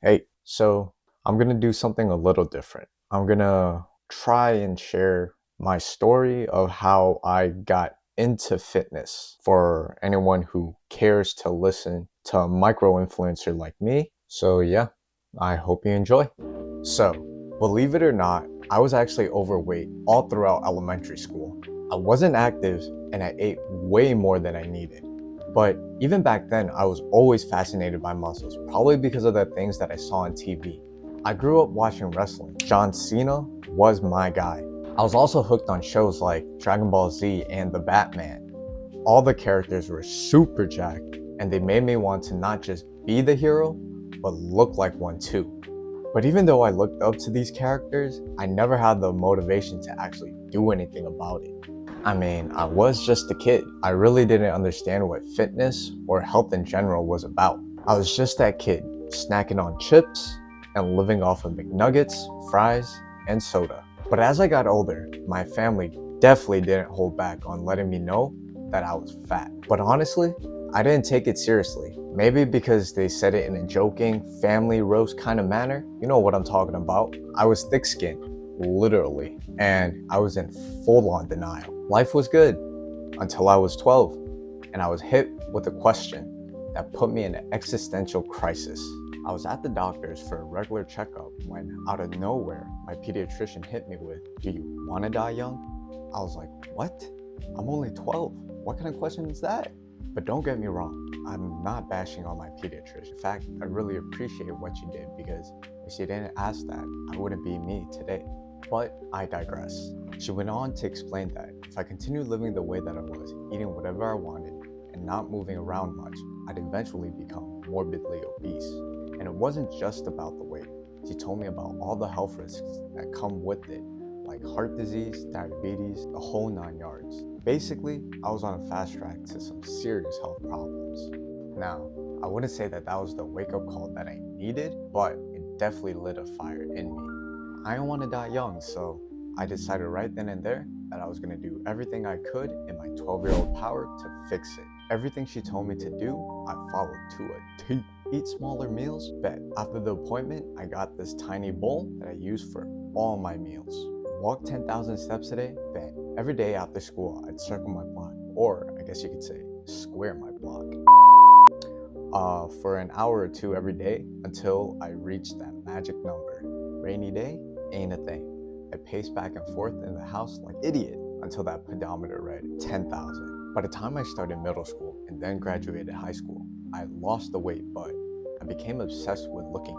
Hey, so I'm gonna do something a little different. I'm gonna try and share my story of how I got into fitness for anyone who cares to listen to a micro influencer like me. So, yeah, I hope you enjoy. So, believe it or not, I was actually overweight all throughout elementary school. I wasn't active and I ate way more than I needed. But even back then, I was always fascinated by muscles, probably because of the things that I saw on TV. I grew up watching wrestling. John Cena was my guy. I was also hooked on shows like Dragon Ball Z and The Batman. All the characters were super jacked, and they made me want to not just be the hero, but look like one too. But even though I looked up to these characters, I never had the motivation to actually do anything about it. I mean, I was just a kid. I really didn't understand what fitness or health in general was about. I was just that kid, snacking on chips and living off of McNuggets, fries, and soda. But as I got older, my family definitely didn't hold back on letting me know that I was fat. But honestly, I didn't take it seriously. Maybe because they said it in a joking, family roast kind of manner. You know what I'm talking about. I was thick skinned, literally, and I was in full on denial. Life was good until I was 12, and I was hit with a question that put me in an existential crisis. I was at the doctor's for a regular checkup when, out of nowhere, my pediatrician hit me with, "Do you want to die young?" I was like, "What? I'm only 12. What kind of question is that?" But don't get me wrong, I'm not bashing on my pediatrician. In fact, I really appreciate what she did because if she didn't ask that, I wouldn't be me today. But I digress. She went on to explain that if I continued living the way that I was, eating whatever I wanted, and not moving around much, I'd eventually become morbidly obese. And it wasn't just about the weight. She told me about all the health risks that come with it, like heart disease, diabetes, the whole 9 yards. Basically, I was on a fast track to some serious health problems. Now, I wouldn't say that that was the wake up call that I needed, but it definitely lit a fire in me. I didn't want to die young, so I decided right then and there that I was going to do everything I could in my 12-year-old power to fix it. Everything she told me to do, I followed to a T. Eat smaller meals, bet. After the appointment, I got this tiny bowl that I use for all my meals. Walk 10,000 steps a day, bet. Every day after school, I'd circle my block, or I guess you could say, square my block, for an hour or two every day until I reached that magic number. Rainy day, ain't a thing. I paced back and forth in the house like an idiot until that pedometer read 10,000. By the time I started middle school and then graduated high school, I had lost the weight, but I became obsessed with looking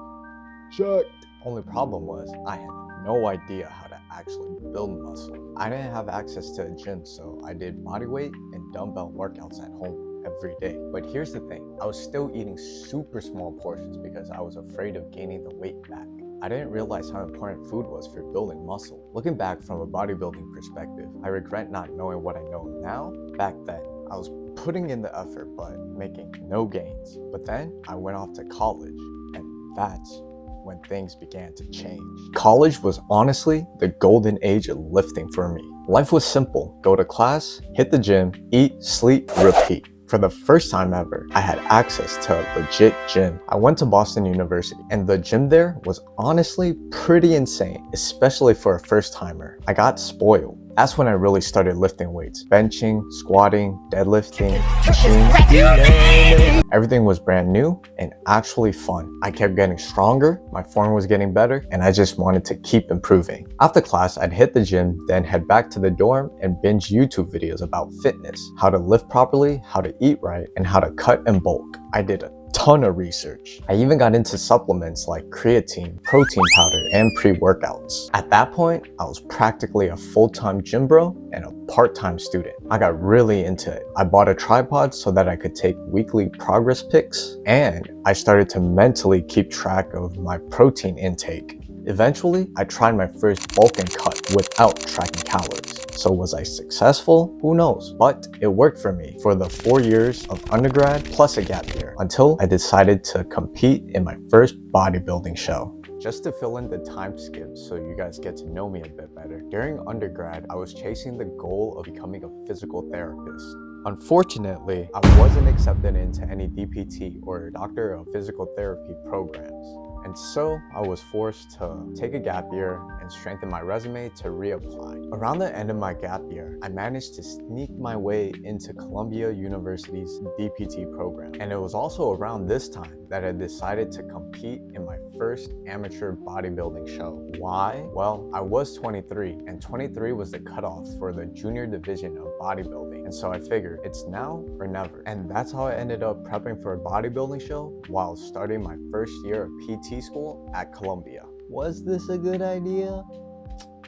jacked. Only problem was I had no idea how to actually build muscle. I didn't have access to a gym, so I did bodyweight and dumbbell workouts at home every day. But here's the thing, I was still eating super small portions because I was afraid of gaining the weight back. I didn't realize how important food was for building muscle. Looking back from a bodybuilding perspective, I regret not knowing what I know now. Back then, I was putting in the effort but making no gains. But then I went off to college, and that's when things began to change. College was honestly the golden age of lifting for me. Life was simple: go to class, hit the gym, eat, sleep, repeat. For the first time ever, I had access to a legit gym. I went to Boston University, and the gym there was honestly pretty insane, especially for a first timer. I got spoiled. That's when I really started lifting weights. Benching, squatting, deadlifting, machines. Everything was brand new and actually fun. I kept getting stronger, my form was getting better, and I just wanted to keep improving. After class, I'd hit the gym, then head back to the dorm and binge YouTube videos about fitness, how to lift properly, how to eat right, and how to cut and bulk. I did a ton of research. I even got into supplements like creatine, protein powder, and pre-workouts. At that point, I was practically a full-time gym bro and a part-time student. I got really into it. I bought a tripod so that I could take weekly progress pics, and I started to mentally keep track of my protein intake. Eventually, I tried my first bulk and cut without tracking calories. So was I successful? Who knows? But it worked for me for the 4 years of undergrad plus a gap year until I decided to compete in my first bodybuilding show. Just to fill in the time skip so you guys get to know me a bit better, during undergrad, I was chasing the goal of becoming a physical therapist. Unfortunately, I wasn't accepted into any DPT or Doctor of Physical Therapy programs. And so I was forced to take a gap year and strengthen my resume to reapply. Around the end of my gap year, I managed to sneak my way into Columbia University's DPT program. And it was also around this time that I decided to compete in my first amateur bodybuilding show. Why? Well, I was 23, and 23 was the cutoff for the junior division of bodybuilding. And so I figured it's now or never. And that's how I ended up prepping for a bodybuilding show while starting my first year of PT school at Columbia. Was this a good idea?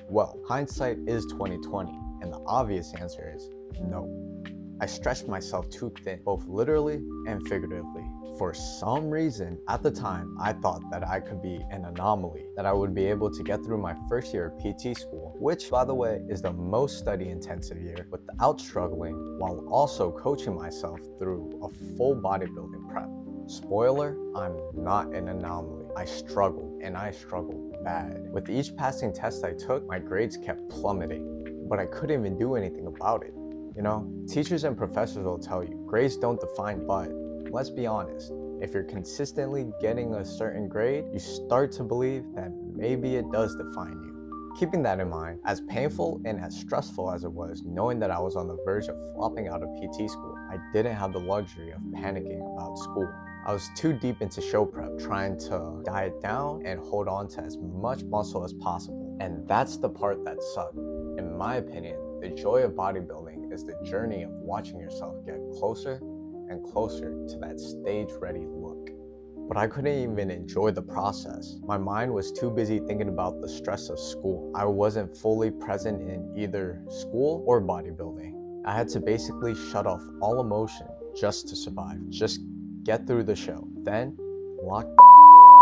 Well, hindsight is 2020, and the obvious answer is no. I stretched myself too thin, both literally and figuratively. For some reason, at the time, I thought that I could be an anomaly, that I would be able to get through my first year of PT school, which, by the way, is the most study-intensive year, without struggling, while also coaching myself through a full bodybuilding prep. Spoiler, I'm not an anomaly. I struggled, and I struggled bad. With each passing test I took, my grades kept plummeting, but I couldn't even do anything about it. You know, teachers and professors will tell you, grades don't define you, but let's be honest, if you're consistently getting a certain grade, you start to believe that maybe it does define you. Keeping that in mind, as painful and as stressful as it was, knowing that I was on the verge of flopping out of PT school, I didn't have the luxury of panicking about school. I was too deep into show prep, trying to diet down and hold on to as much muscle as possible. And that's the part that sucked. In my opinion, the joy of bodybuilding is the journey of watching yourself get closer and closer to that stage-ready look. But I couldn't even enjoy the process. My mind was too busy thinking about the stress of school. I wasn't fully present in either school or bodybuilding. I had to basically shut off all emotion just to survive, just get through the show, then lock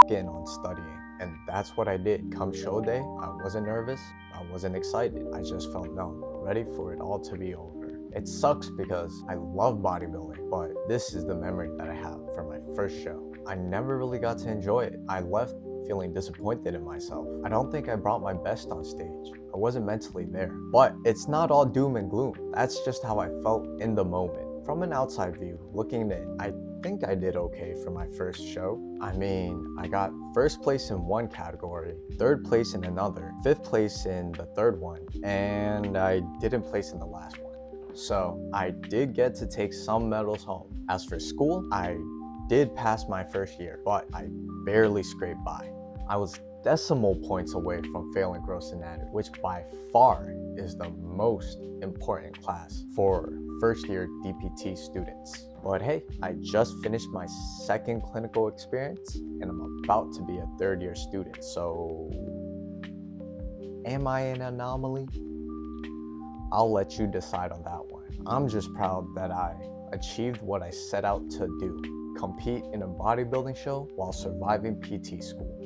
the in on studying. And that's what I did. Come show day, I wasn't nervous, I wasn't excited, I just felt numb, ready for it all to be over. It sucks because I love bodybuilding, but this is the memory that I have from my first show. I never really got to enjoy it. I left feeling disappointed in myself. I don't think I brought my best on stage. I wasn't mentally there. But it's not all doom and gloom. That's just how I felt in the moment. From an outside view, looking in, I think I did okay for my first show. I mean, I got first place in one category, third place in another, fifth place in the third one, and I didn't place in the last one. So I did get to take some medals home. As for school, I did pass my first year, but I barely scraped by. I was decimal points away from failing gross anatomy, which by far is the most important class for first year DPT students. But hey, I just finished my second clinical experience and I'm about to be a third year student. So am I an anomaly? I'll let you decide on that one. I'm just proud that I achieved what I set out to do, compete in a bodybuilding show while surviving PT school.